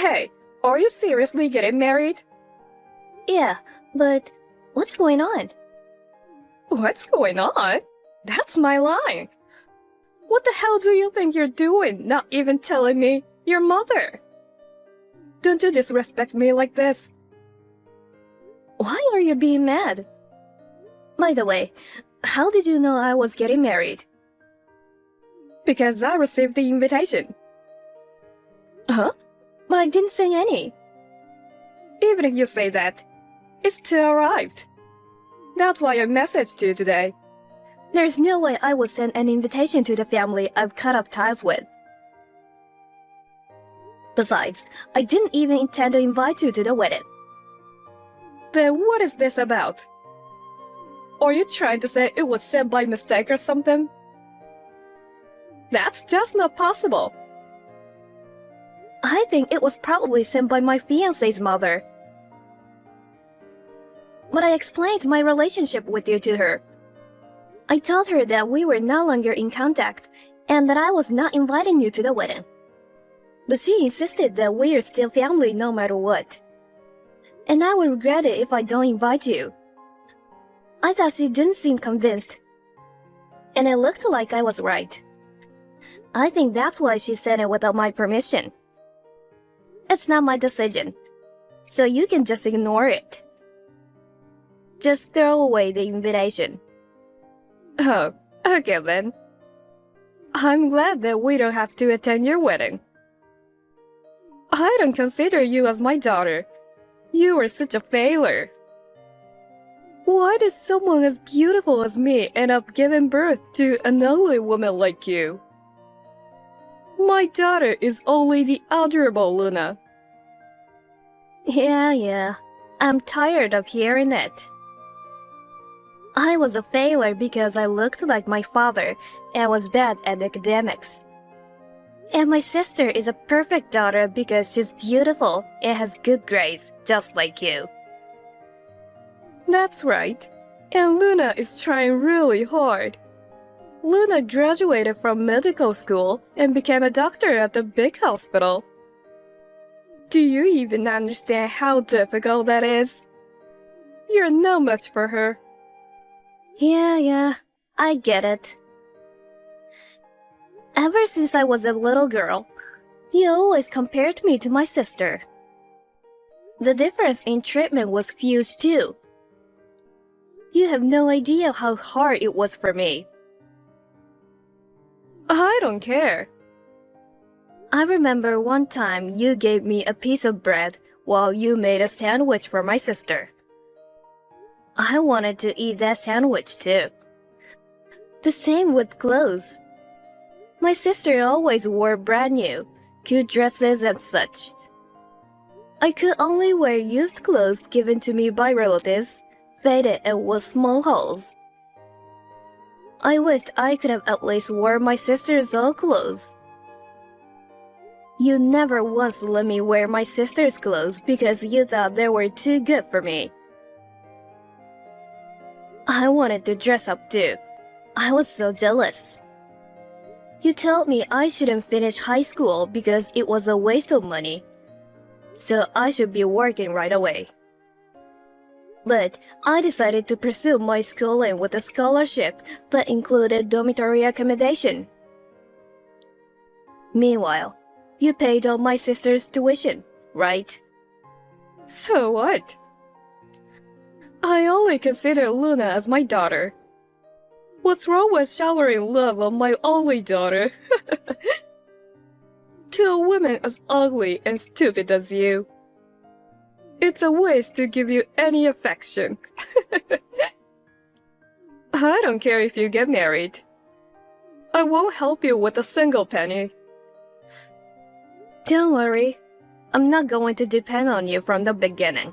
Hey, are you seriously getting married? Yeah, but what's going on? What's going on? That's my line. What the hell do you think you're doing, not even telling me your mother? Don't you disrespect me like this. Why are you being mad? By the way, how did you know I was getting married? Because I received the invitation. Huh? But I didn't send any. Even if you say that, it still arrived. That's why I messaged you today. There's no way I would send an invitation to the family I've cut off ties with. Besides, I didn't even intend to invite you to the wedding. Then what is this about? Are you trying to say it was sent by mistake or something? That's just not possible. I think it was probably sent by my fiancé's mother. But I explained my relationship with you to her. I told her that we were no longer in contact and that I was not inviting you to the wedding. But she insisted that we are still family no matter what. And I would regret it if I don't invite you. I thought she didn't seem convinced. And it looked like I was right. I think that's why she sent it without my permission. It's not my decision, so you can just ignore it. Just throw away the invitation. Oh, okay then. I'm glad that we don't have to attend your wedding. I don't consider you as my daughter. You are such a failure. Why does someone as beautiful as me end up giving birth to an ugly woman like you? My daughter is only the adorable Luna. Yeah. I'm tired of hearing it. I was a failure because I looked like my father and was bad at academics. And my sister is a perfect daughter because she's beautiful and has good grades, just like you. That's right. And Luna is trying really hard. Luna graduated from medical school and became a doctor at a big hospital. Do you even understand how difficult that is? You're no match for her. Yeah, I get it. Ever since I was a little girl, you always compared me to my sister. The difference in treatment was huge too. You have no idea how hard it was for me. I don't care. I remember one time you gave me a piece of bread while you made a sandwich for my sister. I wanted to eat that sandwich too. The same with clothes. My sister always wore brand new, cute dresses and such. I could only wear used clothes given to me by relatives, faded and with small holes. I wished I could have at least worn my sister's old clothes. You never once let me wear my sister's clothes because you thought they were too good for me. I wanted to dress up too. I was so jealous. You told me I shouldn't finish high school because it was a waste of money, so I should be working right away. But I decided to pursue my schooling with a scholarship that included dormitory accommodation. Meanwhile, you paid all my sister's tuition, right? So what? I only consider Luna as my daughter. What's wrong with showering love on my only daughter? To a woman as ugly and stupid as you. It's a waste to give you any affection. I don't care if you get married. I won't help you with a single penny. Don't worry, I'm not going to depend on you from the beginning.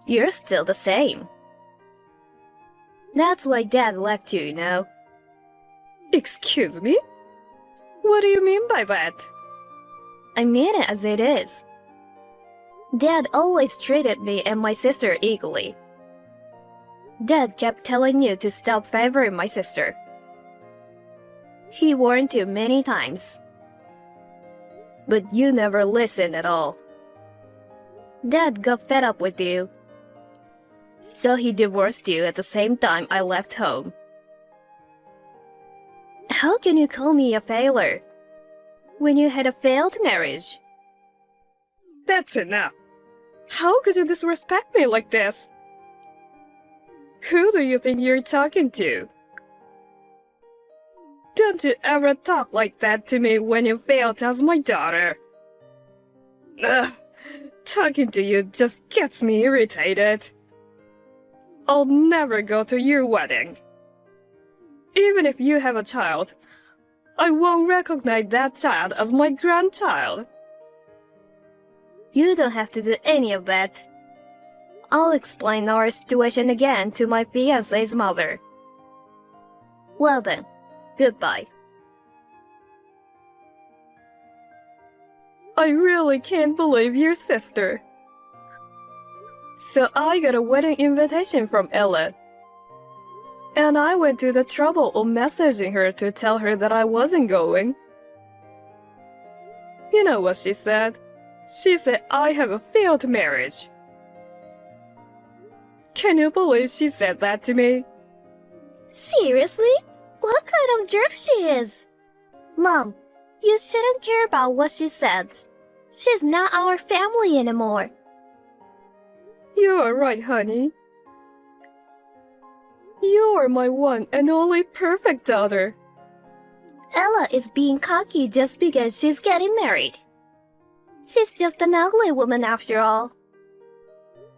You're still the same. That's why Dad left you, you know. Excuse me? What do you mean by that? I mean it as it is. Dad always treated me and my sister equally. Dad kept telling you to stop favoring my sister. He warned you many times. but you never listened at all. Dad got fed up with you, so he divorced you at the same time I left home. How can you call me a failure when you had a failed marriage? That's enough. How could you disrespect me like this? Who do you think you're talking to? Don't you ever talk like that to me when you failed as my daughter. Ugh, talking to you just gets me irritated. I'll never go to your wedding. Even if you have a child, I won't recognize that child as my grandchild. You don't have to do any of that. I'll explain our situation again to my fiancé's mother. Well then, goodbye. I really can't believe your sister. So I got a wedding invitation from Ella. And I went to the trouble of messaging her to tell her that I wasn't going. You know what she said? She said I have a failed marriage. Can you believe she said that to me? Seriously? What kind of jerk she is? Mom, you shouldn't care about what she says. She's not our family anymore. You are right, honey. You are my one and only perfect daughter. Ella is being cocky just because she's getting married. She's just an ugly woman after all.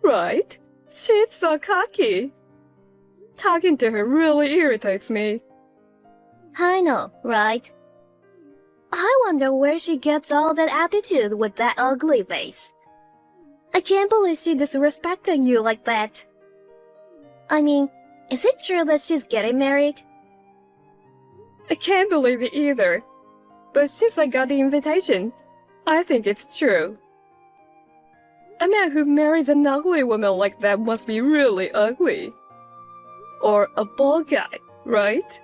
Right? She's so cocky. Talking to her really irritates me. I know, right? I wonder where she gets all that attitude with that ugly face. I can't believe she disrespected you like that. I mean, is it true that she's getting married? I can't believe it either. But since I got the invitation, I think it's true. A man who marries an ugly woman like that must be really ugly. Or a bald guy, right?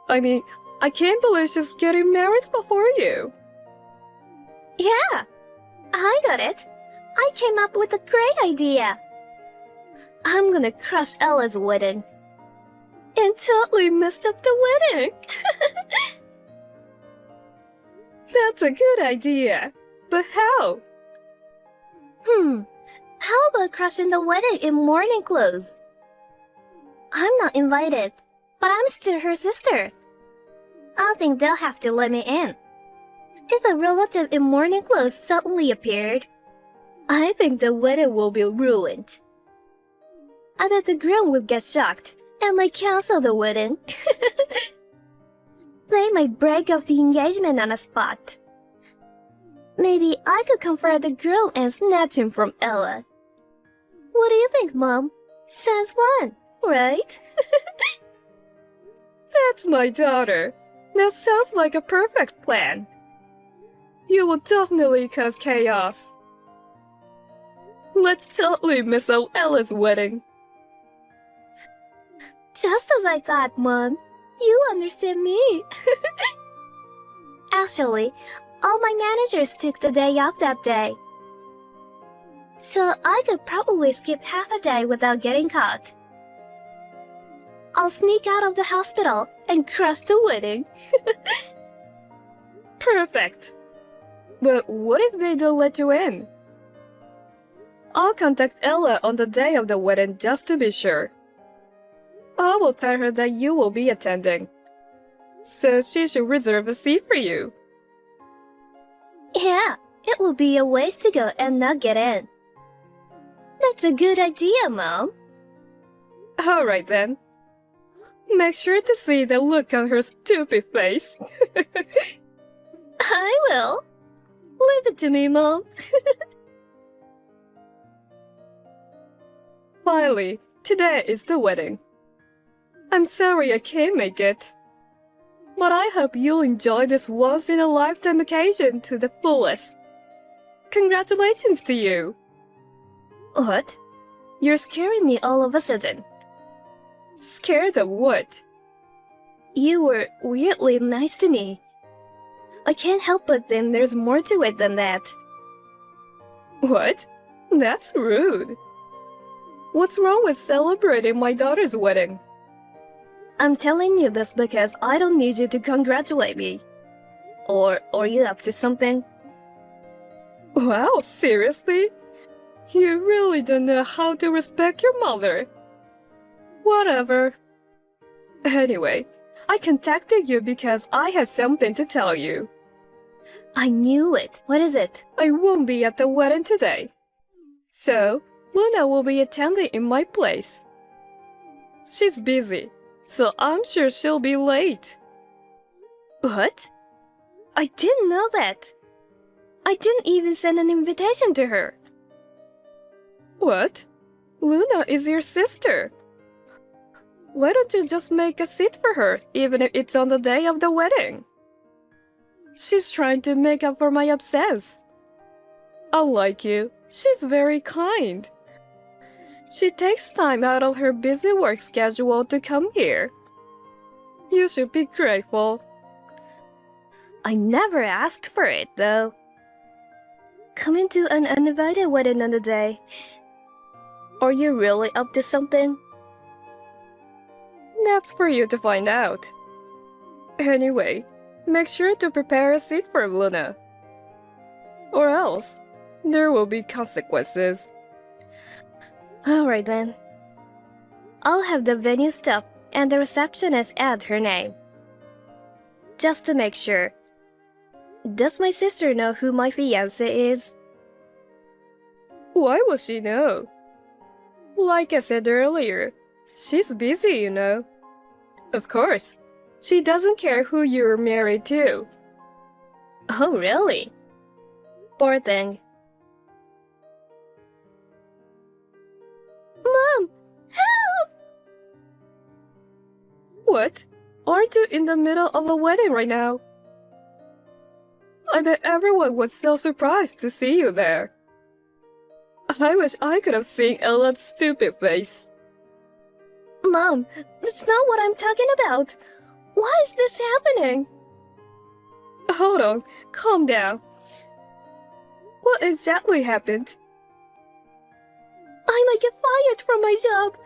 I mean, I can't believe she's getting married before you. Yeah, I got it. I came up with a great idea. I'm gonna crush Ella's wedding. And totally messed up the wedding. That's a good idea. But how? How about crushing the wedding in mourning clothes? I'm not invited, but I'm still her sister. I think they'll have to let me in. If a relative in mourning clothes suddenly appeared, I think the wedding will be ruined. I bet the groom will get shocked and might cancel the wedding. They might break off the engagement on the spot. Maybe I could comfort the groom and snatch him from Ella. What do you think, Mom? Sounds fun, right? That's my daughter. That sounds like a perfect plan. You will definitely cause chaos. Let's totally miss out Ella's wedding. Just as I thought, Mom. You understand me. Actually, all my managers took the day off that day. So I could probably skip half a day without getting caught. I'll sneak out of the hospital and crush the wedding. Perfect. But what if they don't let you in? I'll contact Ella on the day of the wedding just to be sure. I will tell her that you will be attending. So she should reserve a seat for you. Yeah, it would be a waste to go and not get in. That's a good idea, Mom. Alright then. Make sure to see the look on her stupid face. I will. Leave it to me, Mom. Finally, today is the wedding. I'm sorry I can't make it. But I hope you'll enjoy this once-in-a-lifetime occasion to the fullest. Congratulations to you! What? You're scaring me all of a sudden. Scared of what? You were weirdly nice to me. I can't help but think there's more to it than that. What? That's rude. What's wrong with celebrating my daughter's wedding? I'm telling you this because I don't need you to congratulate me. Or you up to something? Wow, seriously? You really don't know how to respect your mother. Whatever. Anyway, I contacted you because I had something to tell you. I knew it. What is it? I won't be at the wedding today. So, Luna will be attending in my place. She's busy, so I'm sure she'll be late. What? I didn't know that. I didn't even send an invitation to her. What? Luna is your sister. Why don't you just make a seat for her, even if it's on the day of the wedding? She's trying to make up for my absence. Unlike you, she's very kind. She takes time out of her busy work schedule to come here. You should be grateful. I never asked for it, though. Coming to an uninvited wedding on the day. Are you really up to something? That's for you to find out. Anyway, make sure to prepare a seat for Luna. Or else, there will be consequences. Alright then. I'll have the venue stuff and the receptionist add her name. Just to make sure. Does my sister know who my fiancé is? Why would she know? Like I said earlier, she's busy, you know. Of course, she doesn't care who you're married to. Oh, really? Poor thing. Mom! Help! What? Aren't you in the middle of a wedding right now? I bet everyone was so surprised to see you there. I wish I could have seen Ella's stupid face. Mom, that's not what I'm talking about. Why is this happening? Hold on, calm down. What exactly happened? I might get fired from my job.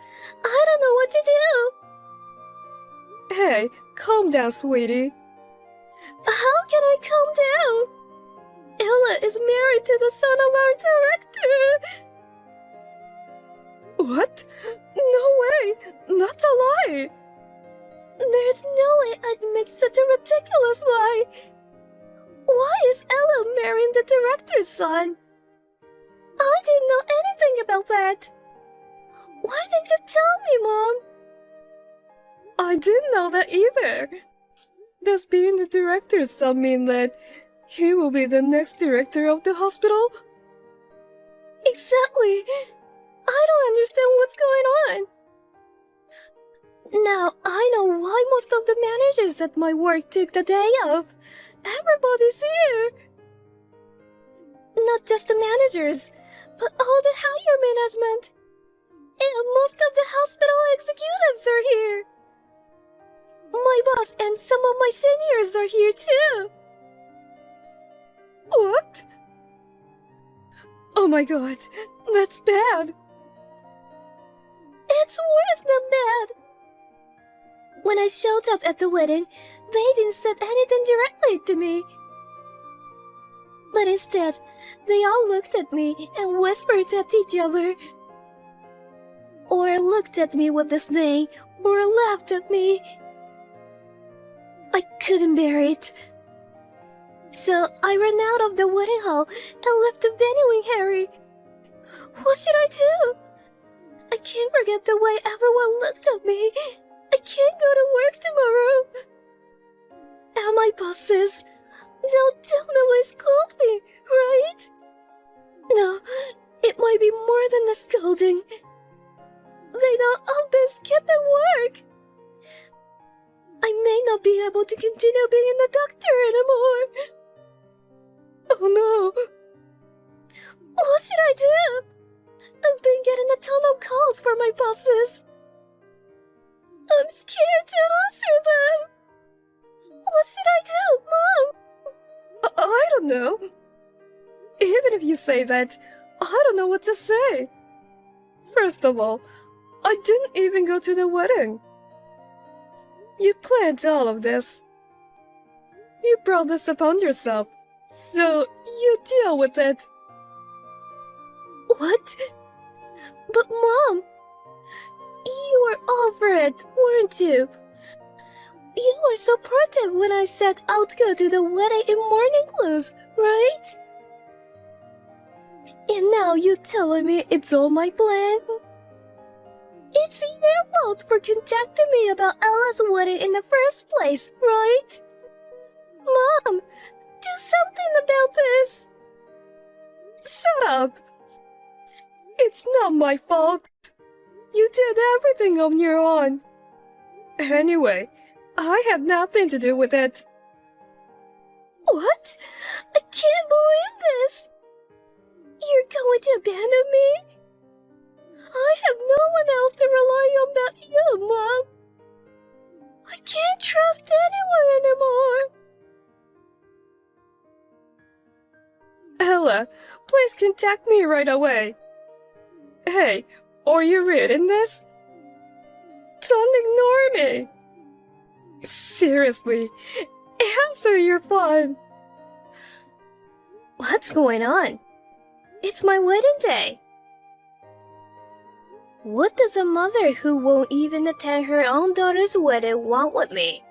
I don't know what to do. Hey, calm down, sweetie. How can I calm down? Ella is married to the son of our director. What? No way! That's a lie! There's no way I'd make such a ridiculous lie. Why is Ella marrying the director's son? I didn't know anything about that. Why didn't you tell me, Mom? I didn't know that either. Does being the director's son mean that he will be the next director of the hospital? Exactly. I don't understand what's going on. Now I know why most of the managers at my work took the day off. Everybody's here. Not just the managers, but all the higher management. And most of the hospital executives are here. My boss and some of my seniors are here too. What? Oh my god, that's bad. It's worse than bad. When I showed up at the wedding, they didn't say anything directly to me. But instead, they all looked at me and whispered at each other. Or looked at me with disdain, or laughed at me. I couldn't bear it. So I ran out of the wedding hall and left the venue in hurry. What should I do? I can't forget the way everyone looked at me. I can't go to work tomorrow. And my bosses, they'll definitely scold me, right? No, it might be more than a scolding. They know I've been skipping work. I may not be able to continue being a doctor anymore. Oh no. What should I do? I've been getting a ton of calls from my bosses. I'm scared to answer them. What should I do, Mom? I don't know. Even if you say that, I don't know what to say. First of all, I didn't even go to the wedding. You planned all of this. You brought this upon yourself, so you deal with it. What? But Mom, you were over it, weren't you? You were supportive when I said I'd go to the wedding in morning clothes, right? And now you're telling me it's all my plan? It's your fault for contacting me about Ella's wedding in the first place, right? Mom, do something about this. Shut up! It's not my fault. You did everything on your own. Anyway, I had nothing to do with it. What? I can't believe this. You're going to abandon me? I have no one else to rely on but you, Mom. I can't trust anyone anymore. Ella, please contact me right away. Hey, are you reading this? Don't ignore me. Seriously, answer your phone. What's going on? It's my wedding day. What does a mother who won't even attend her own daughter's wedding want with me?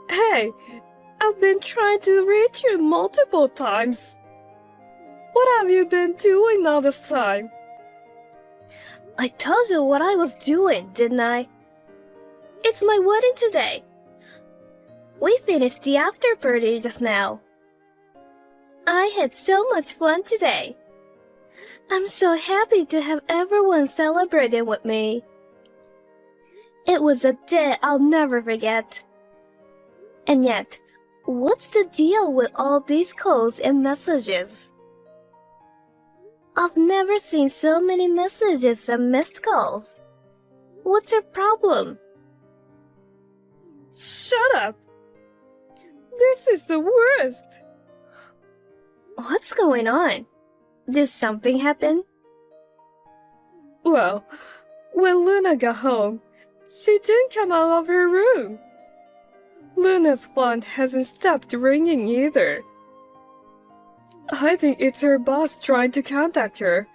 Hey, I've been trying to reach you multiple times. What have you been doing all this time? I told you what I was doing, didn't I? It's my wedding today. We finished the after party just now. I had so much fun today. I'm so happy to have everyone celebrating with me. It was a day I'll never forget. And yet, what's the deal with all these calls and messages? I've never seen so many messages and missed calls. What's your problem? Shut up! This is the worst. What's going on? Did something happen? Well, when Luna got home, she didn't come out of her room. Luna's phone hasn't stopped ringing either. I think it's her boss trying to contact her.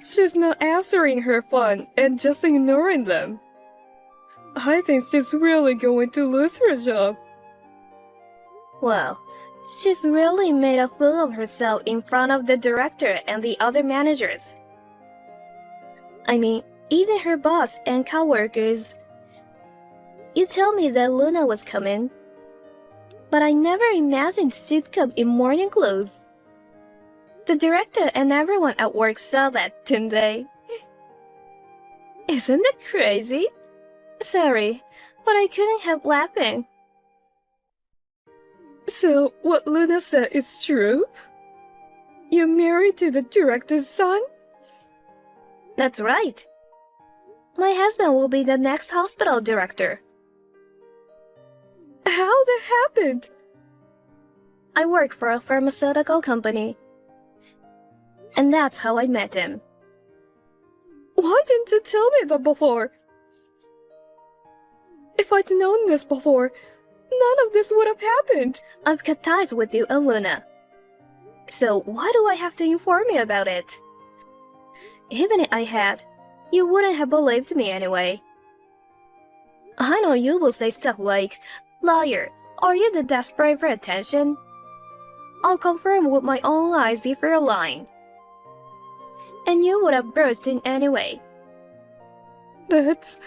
She's not answering her phone and just ignoring them. I think she's really going to lose her job. Well, she's really made a fool of herself in front of the director and the other managers. I mean, even her boss and coworkers. You told me that Luna was coming, but I never imagined she'd come in morning clothes. The director and everyone at work saw that, didn't they? Isn't it crazy? Sorry, but I couldn't help laughing. So, what Luna said is true? You're married to the director's son? That's right. My husband will be the next hospital director. How that happened? I work for a pharmaceutical company. And that's how I met him. Why didn't you tell me that before? If I'd known this before, none of this would have happened. I've cut ties with you and Luna. So why do I have to inform you about it? Even if I had, you wouldn't have believed me anyway. I know you will say stuff like, "Liar, are you the desperate for attention?" I'll confirm with my own eyes if you're lying. And you would have burst in anyway. That's...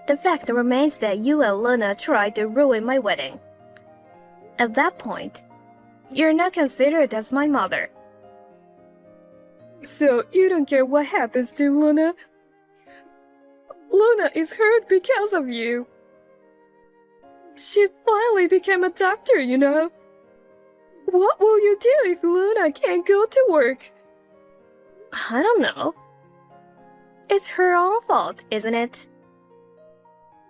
The fact remains that you and Luna tried to ruin my wedding. At that point, you're not considered as my mother. So you don't care what happens to Luna? Luna is hurt because of you. She finally became a doctor, you know. What will you do if Luna can't go to work? I don't know. It's her own fault, isn't it?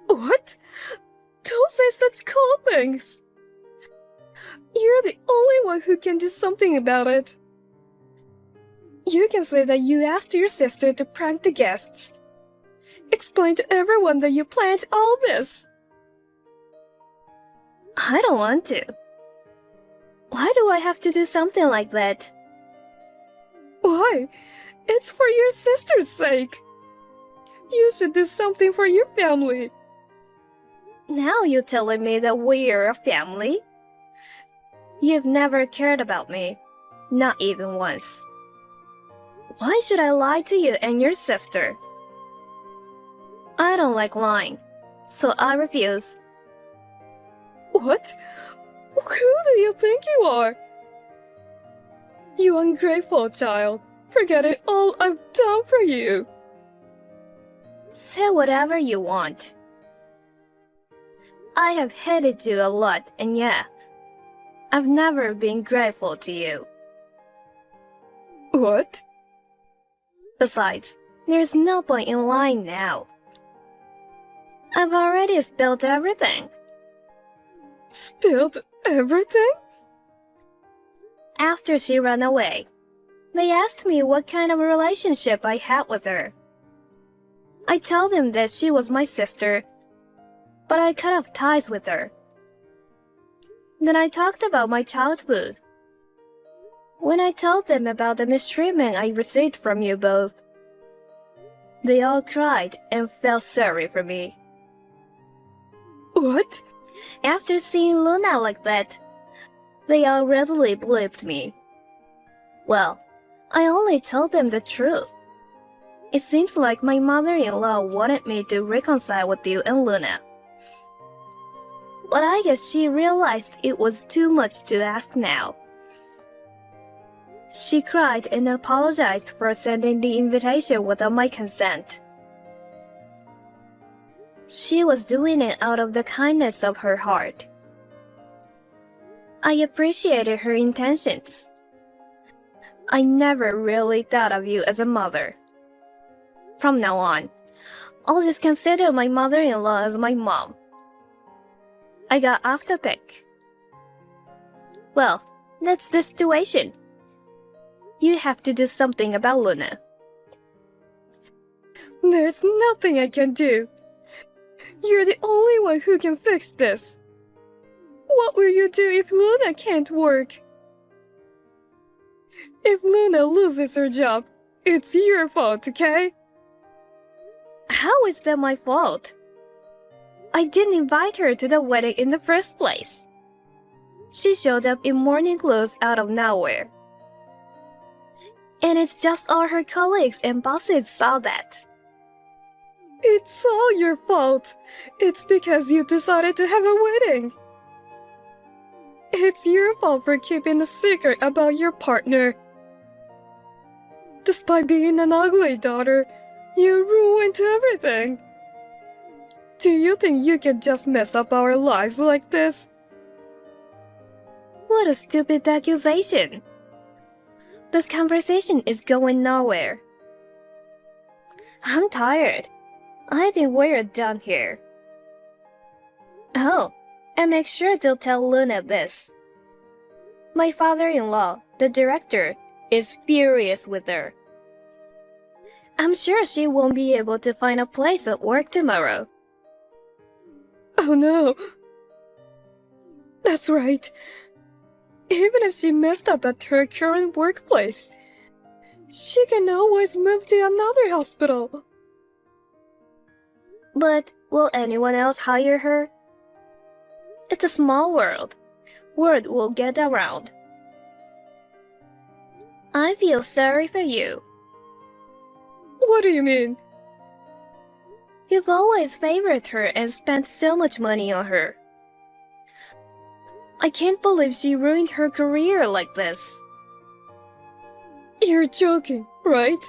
What? Don't say such cold things. You're the only one who can do something about it. You can say that you asked your sister to prank the guests. Explain to everyone that you planned all this. I don't want to. Why do I have to do something like that? Why? It's for your sister's sake. You should do something for your family. Now you're telling me that we're a family? You've never cared about me, not even once. Why should I lie to you and your sister? I don't like lying, so I refuse. What? Who do you think you are? You ungrateful child, forgetting all I've done for you. Say whatever you want. I have hated you a lot, and yeah, I've never been grateful to you. What? Besides, there's no point in lying now. I've already spilled everything. Spilled everything? After she ran away, they asked me what kind of a relationship I had with her. I told them that she was my sister, but I cut off ties with her. Then I talked about my childhood. When I told them about the mistreatment I received from you both, they all cried and felt sorry for me. What? After seeing Luna like that, they all readily believed me. Well, I only told them the truth. It seems like my mother-in-law wanted me to reconcile with you and Luna. But I guess she realized it was too much to ask now. She cried and apologized for sending the invitation without my consent. She was doing it out of the kindness of her heart. I appreciated her intentions. I never really thought of you as a mother. From now on, I'll just consider my mother-in-law as my mom. I got off topic. Well, that's the situation. You have to do something about Luna. There's nothing I can do. You're the only one who can fix this. What will you do if Luna can't work? If Luna loses her job, it's your fault, okay? How is that my fault? I didn't invite her to the wedding in the first place. She showed up in morning clothes out of nowhere. And it's just all her colleagues and bosses saw that. It's all your fault. It's because you decided to have a wedding. It's your fault for keeping a secret about your partner. Despite being an ugly daughter, you ruined everything. Do you think you can just mess up our lives like this? What a stupid accusation. This conversation is going nowhere. I'm tired. I think we're done here. Oh, and make sure to tell Luna this. My father-in-law, the director, is furious with her. I'm sure she won't be able to find a place at work tomorrow. Oh no. That's right. Even if she messed up at her current workplace, she can always move to another hospital. But will anyone else hire her? It's a small world. Word will get around. I feel sorry for you. What do you mean? You've always favored her and spent so much money on her. I can't believe she ruined her career like this. You're joking, right?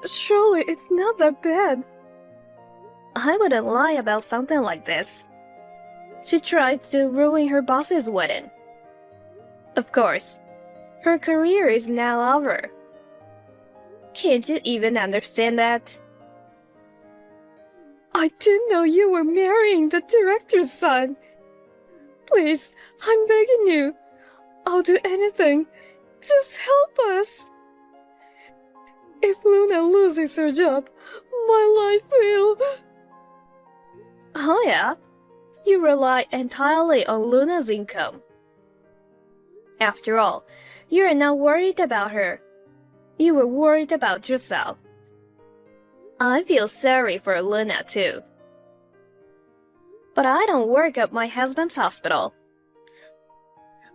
Surely it's not that bad. I wouldn't lie about something like this. She tried to ruin her boss's wedding. Of course, her career is now over. Can't you even understand that? I didn't know you were marrying the director's son. Please, I'm begging you. I'll do anything. Just help us. If Luna loses her job, my life will... Oh yeah? You rely entirely on Luna's income. After all, you are not worried about her. You were worried about yourself. I feel sorry for Luna too. But I don't work at my husband's hospital.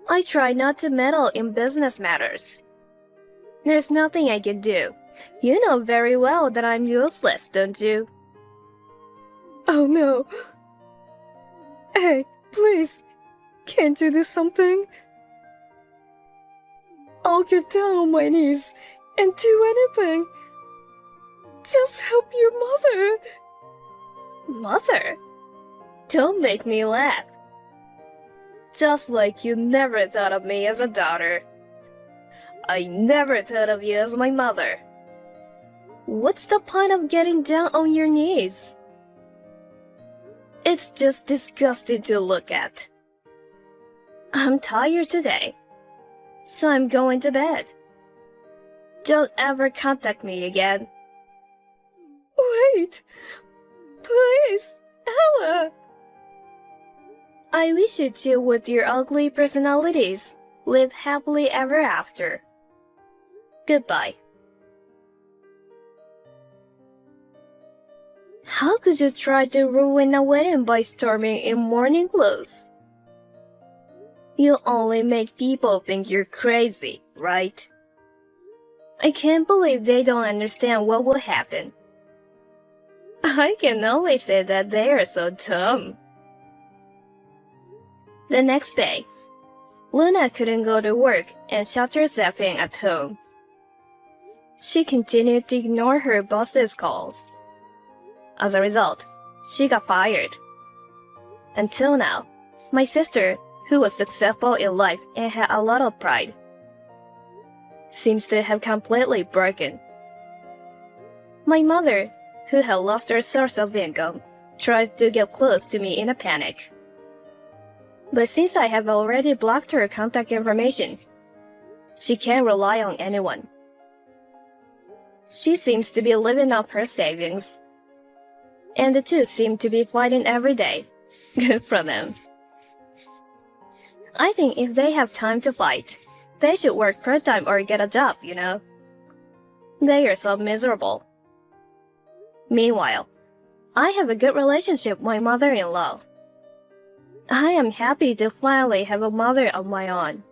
I try not to meddle in business matters. There's nothing I can do. You know very well that I'm useless, don't you? Oh no. Hey, please. Can't you do something? I'll get down on my knees and do anything. Just help your mother. Mother? Don't make me laugh. Just like you never thought of me as a daughter. I never thought of you as my mother. What's the point of getting down on your knees? It's just disgusting to look at. I'm tired today, so I'm going to bed. Don't ever contact me again. Wait. Please, Ella. I wish you two with your ugly personalities live happily ever after. Goodbye. How could you try to ruin a wedding by storming in morning clothes? You only make people think you're crazy, right? I can't believe they don't understand what will happen. I can only say that they are so dumb. The next day, Luna couldn't go to work and shut herself in at home. She continued to ignore her boss's calls. As a result, she got fired. Until now, my sister, who was successful in life and had a lot of pride, seems to have completely broken. My mother, who had lost her source of income, tried to get close to me in a panic. But since I have already blocked her contact information, she can't rely on anyone. She seems to be living off her savings. And the two seem to be fighting every day. Good for them. I think if they have time to fight, they should work part-time or get a job, you know. They are so miserable. Meanwhile, I have a good relationship with my mother-in-law. I am happy to finally have a mother of my own.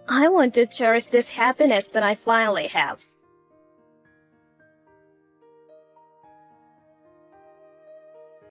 I want to cherish this happiness that I finally have.